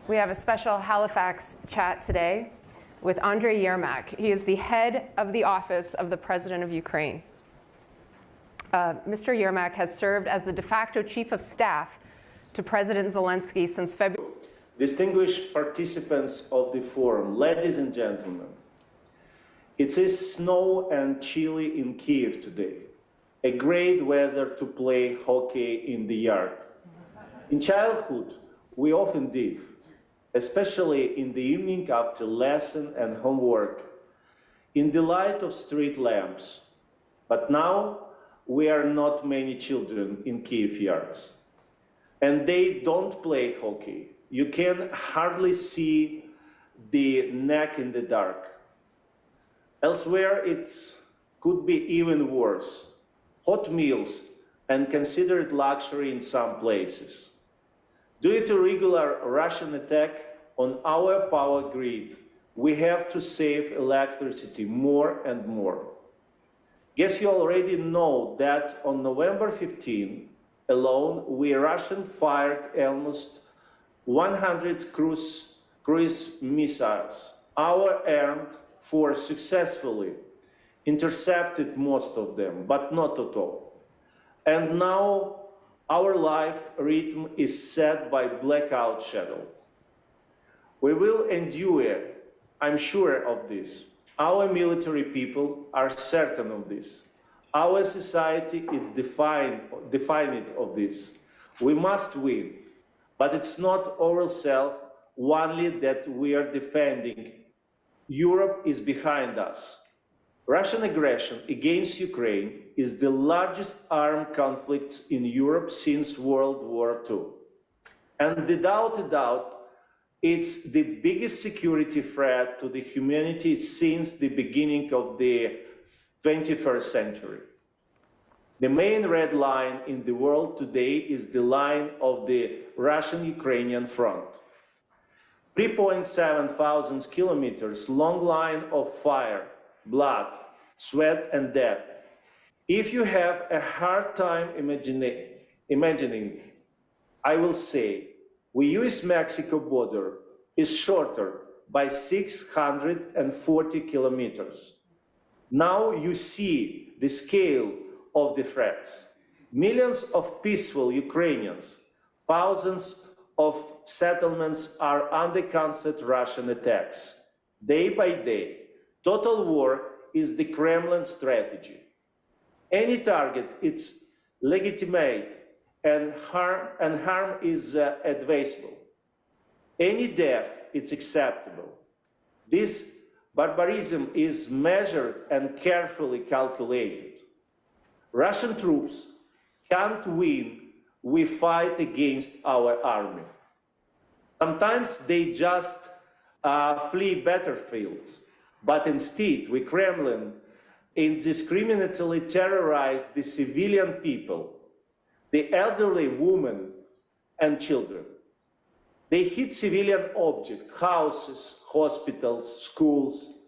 We have a special Halifax chat today with Andriy Yermak. He is the head of the office of the President of Ukraine. Mr. Yermak has served as the de facto chief of staff to President Zelensky since February. Distinguished participants of the forum, ladies and gentlemen, it is snow and chilly in Kiev today. A great weather to play hockey in the yard. In childhood, we often did, especially in the evening after lesson and homework, in the light of street lamps. But now, we are not many children in Kiev yards. And they don't play hockey. You can hardly see the neck in the dark. Elsewhere, it could be even worse. Hot meals and considered luxury in some places. Due to regular Russian attack on our power grid, we have to save electricity more and more. Guess you already know that on November 15 alone, we Russians fired almost 100 cruise missiles. Our armed force successfully intercepted most of them, but not at all. And now our life rhythm is set by blackout shadow. We will endure, I'm sure of this. Our military people are certain of this. Our society is defined of this. We must win, but it's not ourselves only that we are defending. Europe is behind us. Russian aggression against Ukraine is the largest armed conflict in Europe since World War II. And without a doubt, it's the biggest security threat to the humanity since the beginning of the 21st century. The main red line in the world today is the line of the Russian-Ukrainian front. 3.7 thousand kilometers long line of fire, blood, sweat, and death. If you have a hard time imagining, I will say, the US-Mexico border is shorter by 640 kilometers. Now you see the scale of the threats. Millions of peaceful Ukrainians, thousands of settlements are under constant Russian attacks. Day by day, total war is the Kremlin strategy. Any target is legitimate and harm is advisable. Any death is acceptable. This barbarism is measured and carefully calculated. Russian troops can't win, we fight against our army. Sometimes they just flee battlefields, but instead, we Kremlin indiscriminately terrorize the civilian people, the elderly women and children. They hit civilian objects, houses, hospitals, schools.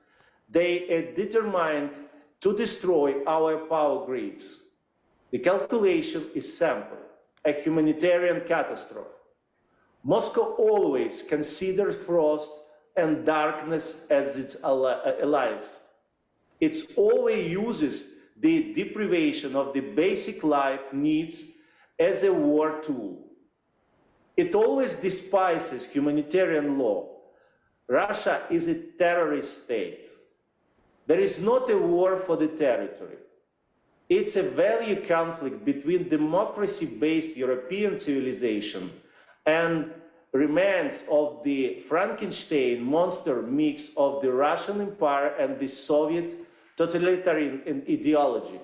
They are determined to destroy our power grids. The calculation is simple, a humanitarian catastrophe. Moscow always considers frost and darkness as its allies. It always uses the deprivation of the basic life needs as a war tool. It always despises humanitarian law. Russia is a terrorist state. There is not a war for the territory. It's a value conflict between democracy-based European civilization and remains of the Frankenstein monster mix of the Russian Empire and the Soviet totalitarian ideology.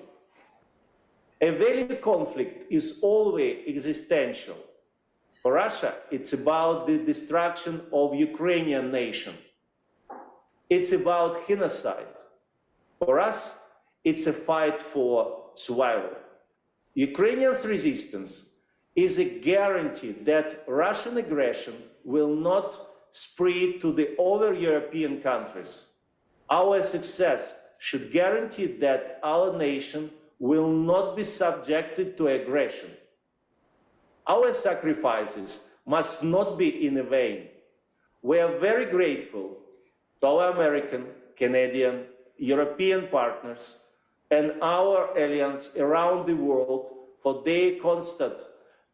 A value conflict is always existential. For Russia, it's about the destruction of Ukrainian nation. It's about genocide. For us, it's a fight for survival. Ukrainians' resistance is a guarantee that Russian aggression will not spread to the other European countries. Our success should guarantee that our nation will not be subjected to aggression. Our sacrifices must not be in vain. we are very grateful to our American, Canadian, European partners and our allies around the world for their constant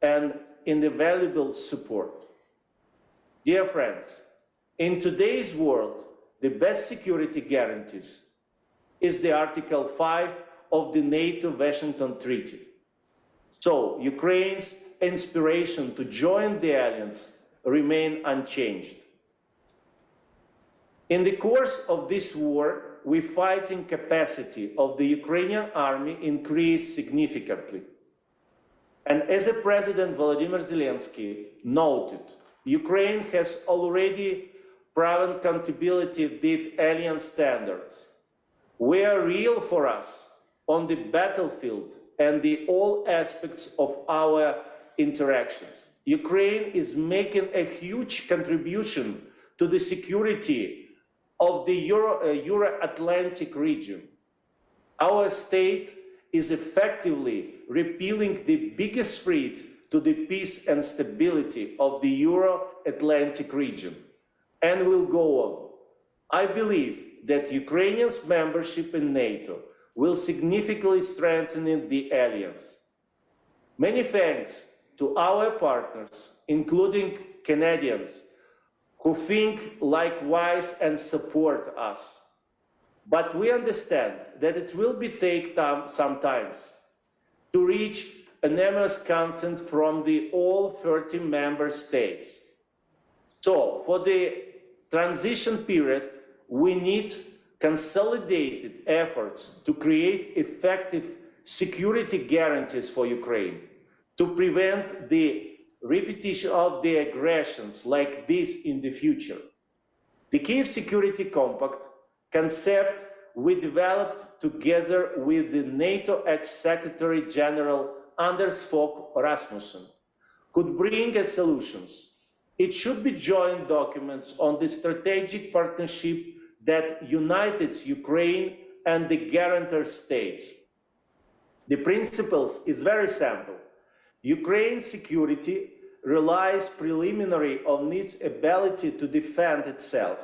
and invaluable support. Dear friends, in today's world, the best security guarantees is the Article 5 of the NATO-Washington Treaty. So Ukraine's inspiration to join the alliance remain unchanged. In the course of this war, the fighting capacity of the Ukrainian army increased significantly. And as President Volodymyr Zelensky noted, Ukraine has already proven compatibility with alliance standards. We are real for us on the battlefield and the all aspects of our interactions. Ukraine is making a huge contribution to the security of the Euro-Atlantic region. Our state is effectively repealing the biggest threat to the peace and stability of the Euro-Atlantic region, and will go on. I believe that Ukrainians' membership in NATO will significantly strengthen the alliance. Many thanks to our partners, including Canadians, who think likewise and support us. But we understand that it will take some time to reach unanimous consent from all 30 member states. So for the transition period, we need consolidated efforts to create effective security guarantees for Ukraine, to prevent the repetition of the aggressions like this in the future. The Kyiv Security Compact concept we developed together with the NATO ex-Secretary General Anders Fogh Rasmussen could bring us solutions. It should be joint documents on the strategic partnership that unites Ukraine and the guarantor states. The principles is very simple. Ukraine's security relies preliminary on its ability to defend itself.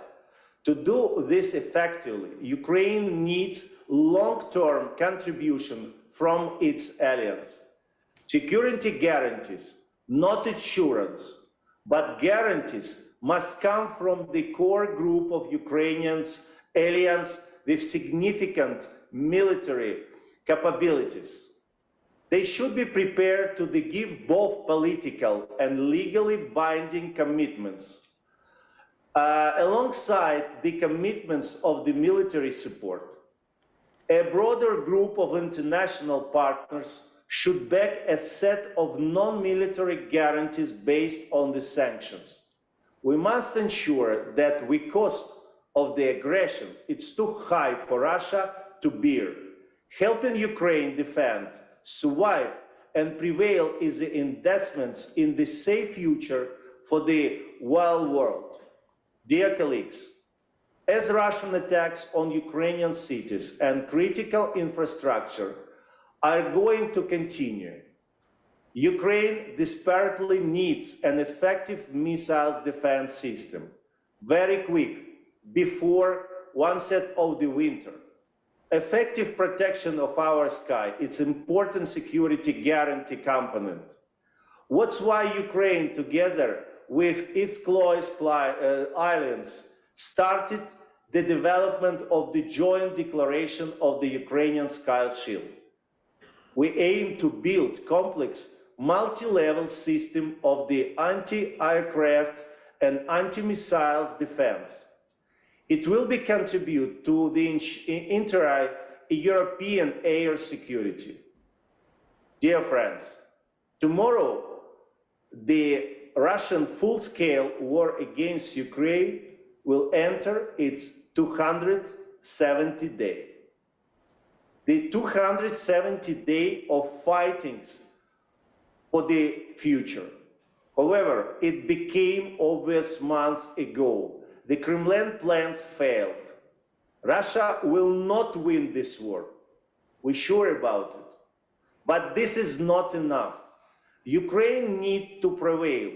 To do this effectively, Ukraine needs long-term contribution from its allies. Security guarantees, not assurance, but guarantees must come from the core group of Ukrainians allies with significant military capabilities. They should be prepared to give both political and legally binding commitments, alongside the commitments of the military support. A broader group of international partners should back a set of non-military guarantees based on the sanctions. We must ensure that the cost of the aggression is too high for Russia to bear. Helping Ukraine defend, survive, and prevail is the investments in the safe future for the whole world. Dear colleagues, as Russian attacks on Ukrainian cities and critical infrastructure are going to continue, Ukraine desperately needs an effective missile defense system, very quick, before onset of the winter. Effective protection of our sky is an important security guarantee component. That's why Ukraine, together with its close allies, started the development of the joint declaration of the Ukrainian Sky Shield. We aim to build complex, multi-level system of the anti-aircraft and anti-missiles defense. It will be contribute to the entire European air security. Dear friends, tomorrow the Russian full-scale war against Ukraine will enter its 270th day. The 270th day of fightings for the future. However, it became obvious months ago. The Kremlin plans failed. Russia will not win this war. We're sure about it. But this is not enough. Ukraine needs to prevail.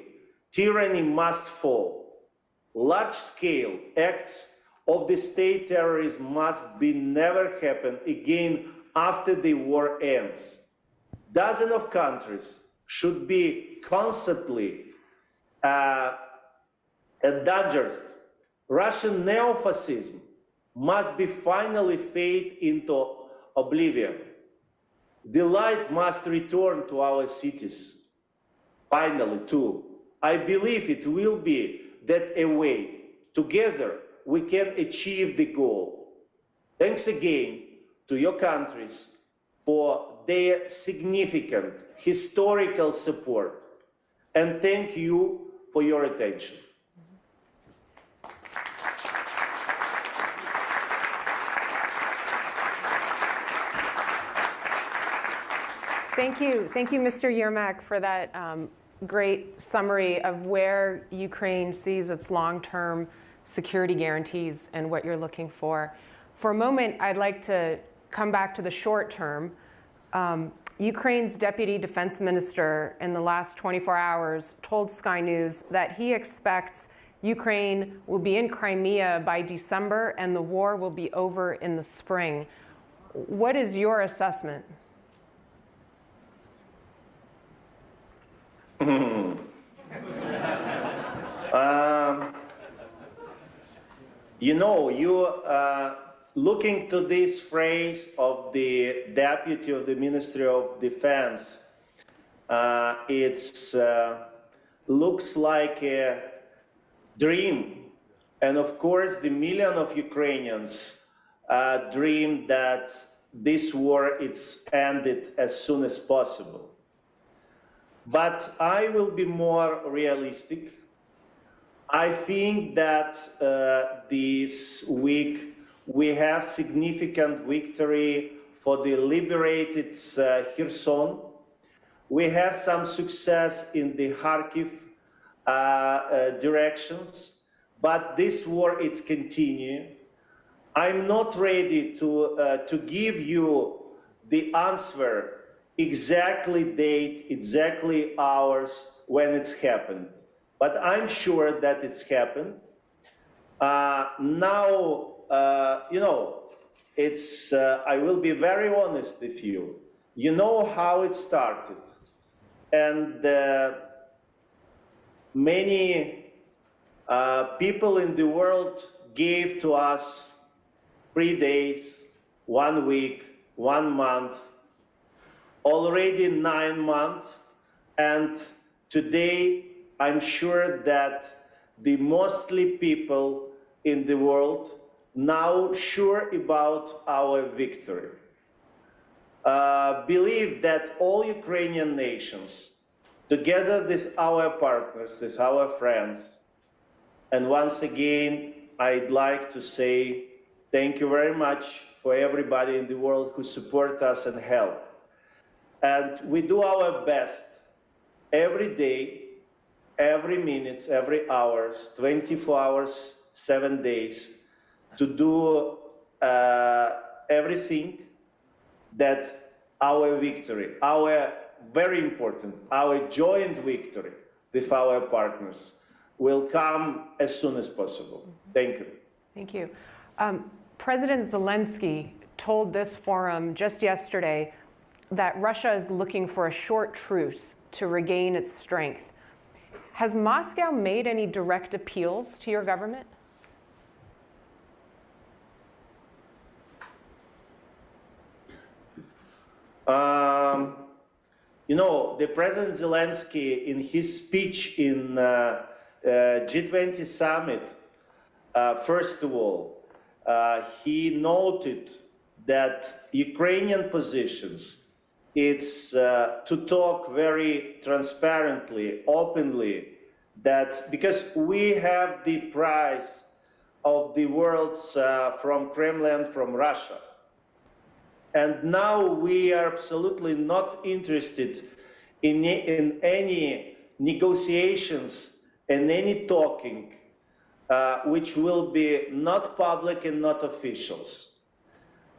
Tyranny must fall. large-scale acts of the state terrorism must be never happen again after the war ends. Dozens of countries should be constantly endangered. Russian neo-fascism must be finally fade into oblivion. The light must return to our cities, finally too. I believe it will be that a way. Together we can achieve the goal. Thanks again to your countries for their significant historical support, and thank you for your attention. Thank you, Mr. Yermak, for that great summary of where Ukraine sees its long-term security guarantees and what you're looking for. For a moment, I'd like to come back to the short term. Ukraine's Deputy Defense Minister in the last 24 hours told Sky News that he expects Ukraine will be in Crimea by December and the war will be over in the spring. What is your assessment? You know, looking to this phrase of the Deputy of the Ministry of Defense, it looks like a dream. And of course, the million of Ukrainians dream that this war is ended as soon as possible. But I will be more realistic. I think that this week we have significant victory for the liberated Kherson. We have some success in the Kharkiv directions, but this war is continuing. I'm not ready to give you the answer, exactly date, exactly hours when it's happened. But I'm sure that it's happened. Now, you know, it's, I will be very honest with you. You know how it started. And many people in the world gave to us 3 days, 1 week, 1 month, already 9 months. And today, I'm sure that the mostly people in the world now sure about our victory. Believe that all Ukrainian nations, together with our partners, with our friends, and once again, I'd like to say thank you very much for everybody in the world who support us and help. And we do our best every day, every minute, every hours, 24 hours, 7 days, to do everything that our victory, our very important, our joint victory with our partners will come as soon as possible. Thank you. Thank you. President Zelensky told this forum just yesterday that Russia is looking for a short truce to regain its strength. Has Moscow made any direct appeals to your government? You know, the President Zelensky, in his speech in G20 summit, first of all, he noted that Ukrainian positions, it's to talk very transparently, openly, that because we have the price of the world's from Kremlin, from Russia. And now we are absolutely not interested in any negotiations and any talking which will be not public and not officials.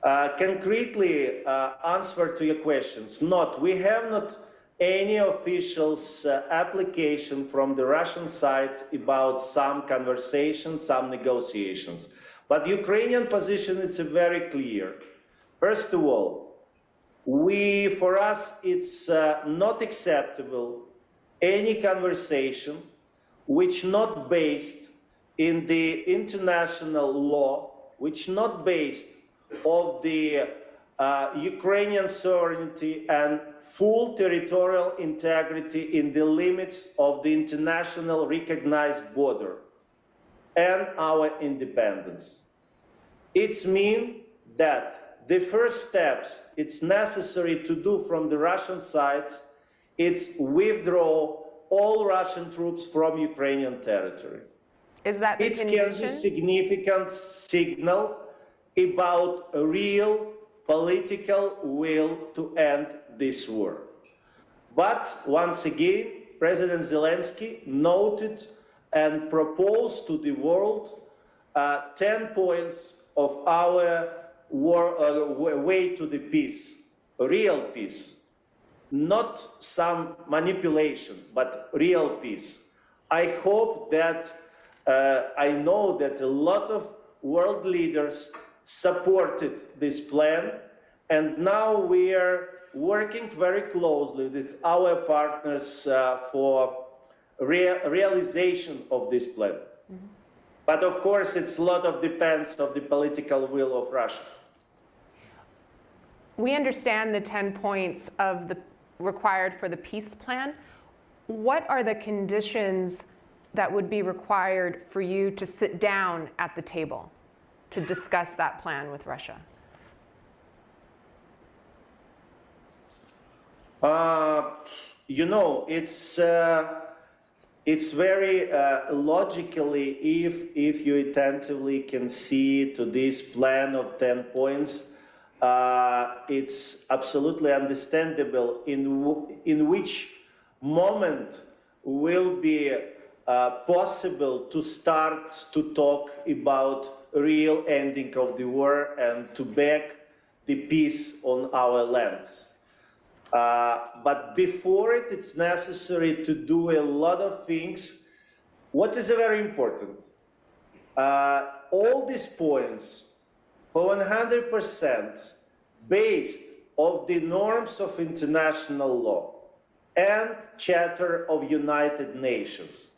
Concretely, answer to your questions, we have not any official's application from the Russian side about some conversations, some negotiations. But the Ukrainian position is very clear. First of all, for us, it's not acceptable any conversation which not based in the international law, which not based of the Ukrainian sovereignty and full territorial integrity in the limits of the international recognized border and our independence. It means that the first steps it's necessary to do from the Russian side is withdraw all Russian troops from Ukrainian territory. Is that the condition? It can be a significant signal about a real political will to end this war. But once again, President Zelensky noted and proposed to the world 10 points of our way to the peace, real peace. Not some manipulation, but real peace. I hope that, I know that a lot of world leaders supported this plan, and now we are working very closely with our partners for realization of this plan. Mm-hmm. But of course, it's a lot of depends on the political will of Russia. We understand the 10 points of the required for the peace plan. What are the conditions that would be required for you to sit down at the table to discuss that plan with Russia? You know, it's very logically, if you attentively can see to this plan of 10 points, it's absolutely understandable in which moment will be possible to start to talk about real ending of the war and to back the peace on our lands. But before it, it's necessary to do a lot of things. What is very important? All these points, for 100%, based on the norms of international law and Charter of United Nations.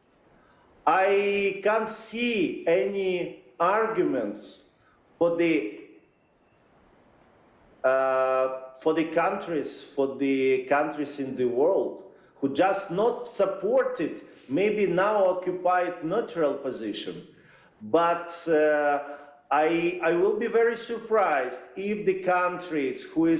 I can't see any arguments for the countries in the world who just not supported, maybe now occupied neutral position. But I will be very surprised if the countries who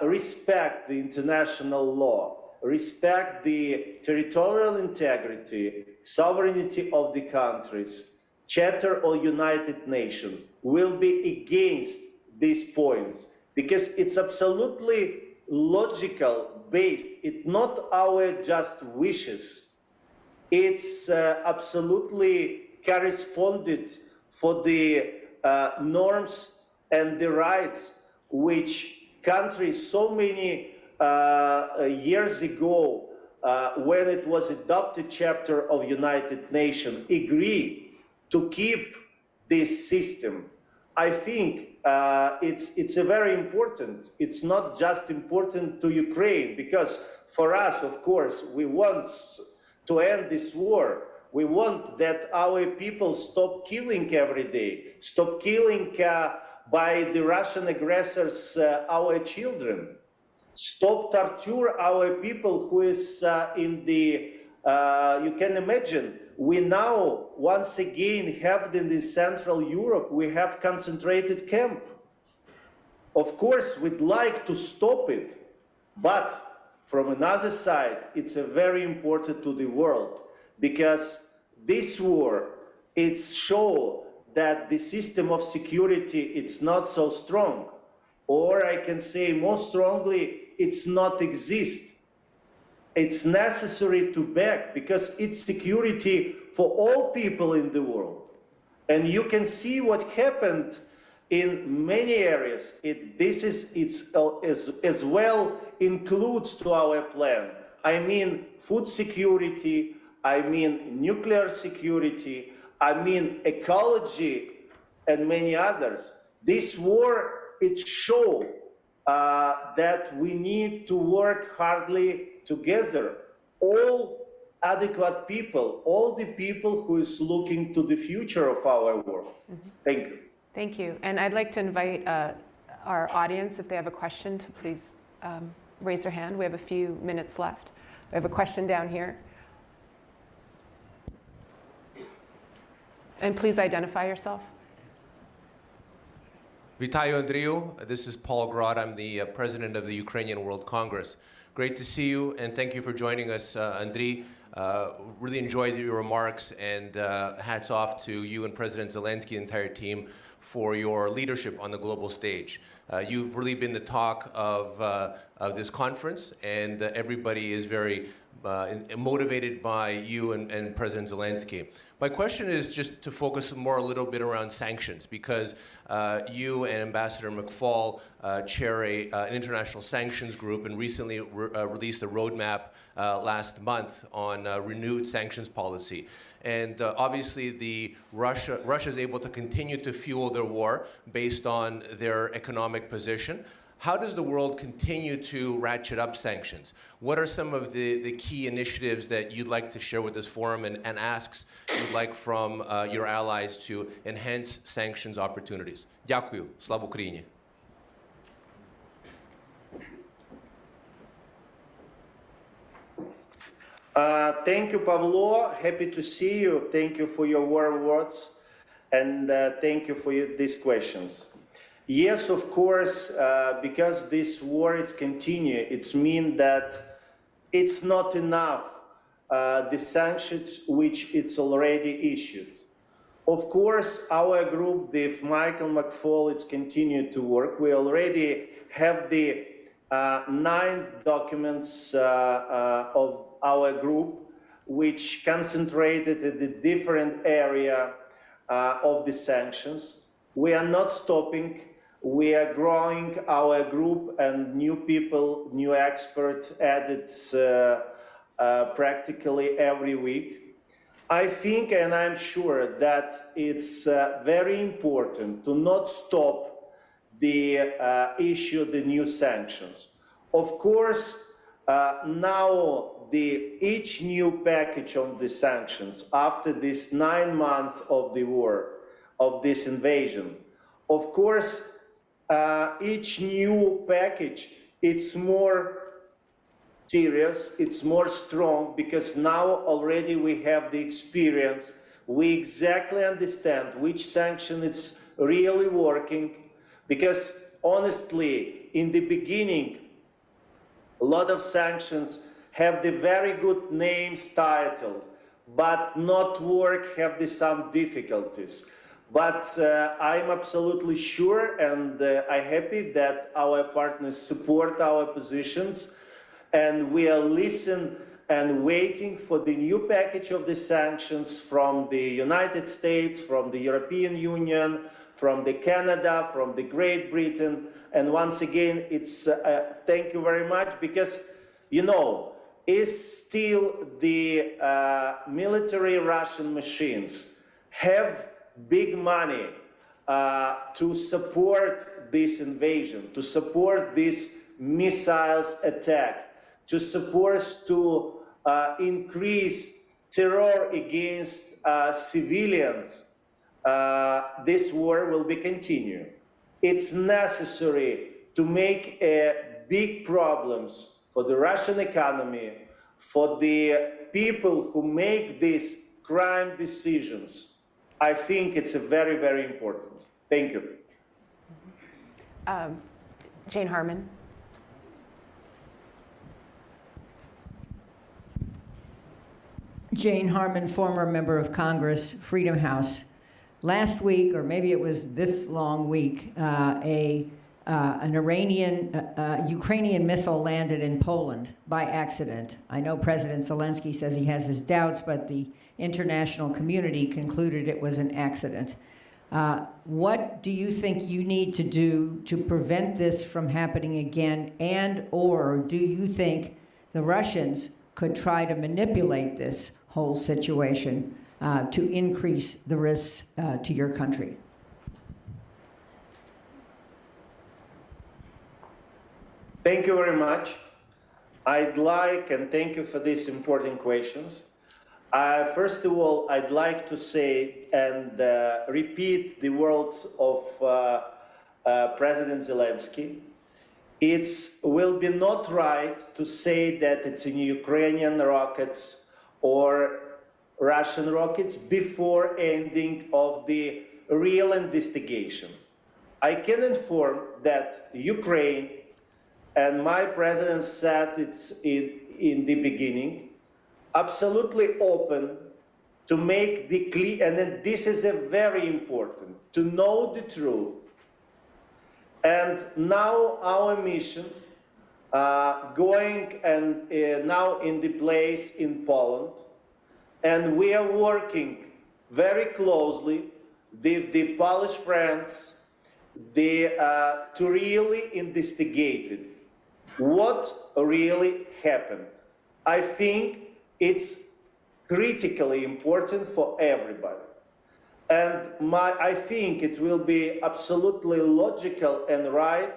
respect the international law, respect the territorial integrity, sovereignty of the countries, Charter of United Nations, will be against these points, because it's absolutely logical based. It's not our just wishes. It's absolutely corresponded for the norms and the rights which countries so many years ago, when it was adopted Charter of United Nations, agreed to keep this system. I think it's a very important. It's not just important to Ukraine, because for us, of course, we want to end this war. We want that our people stop killing every day, stop killing by the Russian aggressors our children, stop torture our people who is in the, you can imagine, we now once again have in the Central Europe, we have concentrated camp. Of course, we'd like to stop it, but from another side, it's a very important to the world, because this war, it's show that the system of security, it's not so strong, or I can say more strongly, it's not exist. It's necessary to back, because it's security for all people in the world. And you can see what happened in many areas, it's as well includes to our plan. I mean food security, I mean nuclear security, I mean ecology, and many others. This war, it shows that we need to work hardly together. All adequate people, all the people who is looking to the future of our world. Thank you. Thank you. And I'd like to invite our audience, if they have a question, to please raise their hand. We have a few minutes left. We have a question down here. And please identify yourself. Vitayu Andriyu, this is Paul Grod. I'm the president of the Ukrainian World Congress. Great to see you, and thank you for joining us, Andriy. Really enjoyed your remarks, and hats off to you and President Zelensky and the entire team for your leadership on the global stage. You've really been the talk of this conference, and everybody is very motivated by you and President Zelensky. My question is just to focus more a little bit around sanctions, because you and Ambassador McFaul chair an international sanctions group and recently released a roadmap last month on renewed sanctions policy. And obviously Russia is able to continue to fuel their war based on their economic position. How does the world continue to ratchet up sanctions? What are some of the key initiatives that you'd like to share with this forum, and asks you'd like from your allies to enhance sanctions opportunities? Дякую. Слава Україні. Thank you, Pavlo. Happy to see you. Thank you for your warm words, and thank you for these questions. Yes, of course, because this war is continuing, it means that it's not enough, the sanctions which it's already issued. Of course, our group, the Michael McFaul, it's continued to work. We already have the 9th documents of our group, which concentrated in the different area of the sanctions. We are not stopping. We are growing our group, and new people, new experts added practically every week. I think, and I'm sure, that it's very important to not stop the issue, the new sanctions. Of course, now each new package of the sanctions after this 9 months of the war, of this invasion, of course, each new package, it's more serious, it's more strong, because now already we have the experience. We exactly understand which sanction is really working, because honestly, in the beginning, a lot of sanctions have the very good names, title, but not work, have some difficulties. But I'm absolutely sure, and I'm happy that our partners support our positions, and we are listening and waiting for the new package of the sanctions from the United States, from the European Union, from the Canada, from the Great Britain. And once again, it's thank you very much, because, you know, it's still the military Russian machines have big money to support this invasion, to support this missiles attack, to support to increase terror against civilians. This war will be continued. It's necessary to make big problems for the Russian economy, for the people who make these crime decisions. I think it's very, very important. Thank you. Jane Harman. Jane Harman, former member of Congress, Freedom House. Last week, or maybe it was this long week, an Ukrainian missile landed in Poland by accident. I know President Zelensky says he has his doubts, but the international community concluded it was an accident. What do you think you need to do to prevent this from happening again, and/or do you think the Russians could try to manipulate this whole situation to increase the risks to your country? Thank you very much. I'd like, and thank you for these important questions. First of all, I'd like to say and repeat the words of President Zelensky. It will be not right to say that it's in Ukrainian rockets or Russian rockets before ending of the real investigation. I can inform that Ukraine, and my president said it's in the beginning, absolutely open to make the clear, and then this is a very important, to know the truth. And now our mission going and now in the place in Poland, and we are working very closely with the Polish friends to really investigate it. What really happened? I think it's critically important for everybody. And I think it will be absolutely logical and right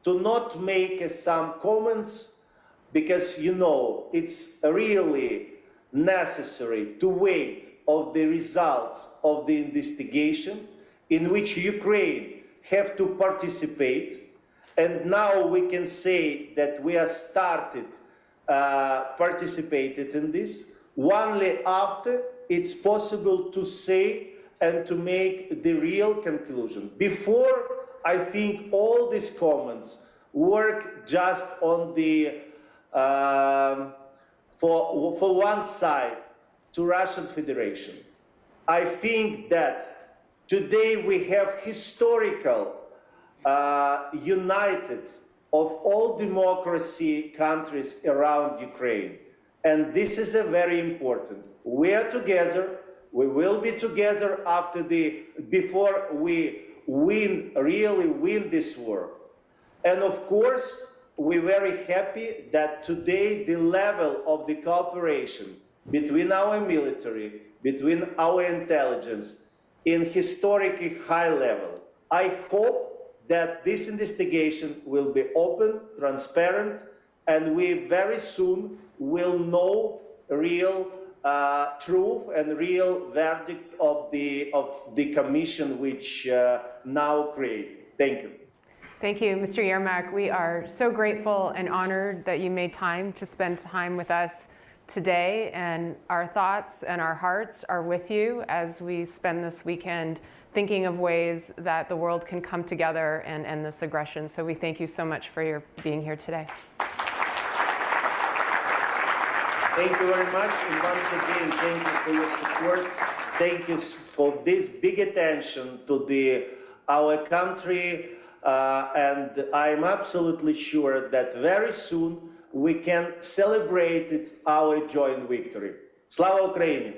to not make some comments, because, you know, it's really necessary to wait of the results of the investigation in which Ukraine have to participate. And now we can say that we have started participated in this. Only after it's possible to say and to make the real conclusion. Before, I think all these comments work just on the for one side, to Russian Federation. I think that today we have historical united of all democracy countries around Ukraine. And this is a very important. We are together. We will be together before we really win this war. And of course, we're very happy that today the level of the cooperation between our military, between our intelligence, in historically high level. I hope that this investigation will be open, transparent, and we very soon will know real truth and real verdict of the commission which now created. Thank you. Thank you, Mr. Yermak. We are so grateful and honored that you made time to spend time with us today, and our thoughts and our hearts are with you as we spend this weekend thinking of ways that the world can come together and end this aggression. So we thank you so much for your being here today. Thank you very much, and once again, thank you for your support. Thank you for this big attention to our country, and I'm absolutely sure that very soon we can celebrate our joint victory. Slava Ukraini!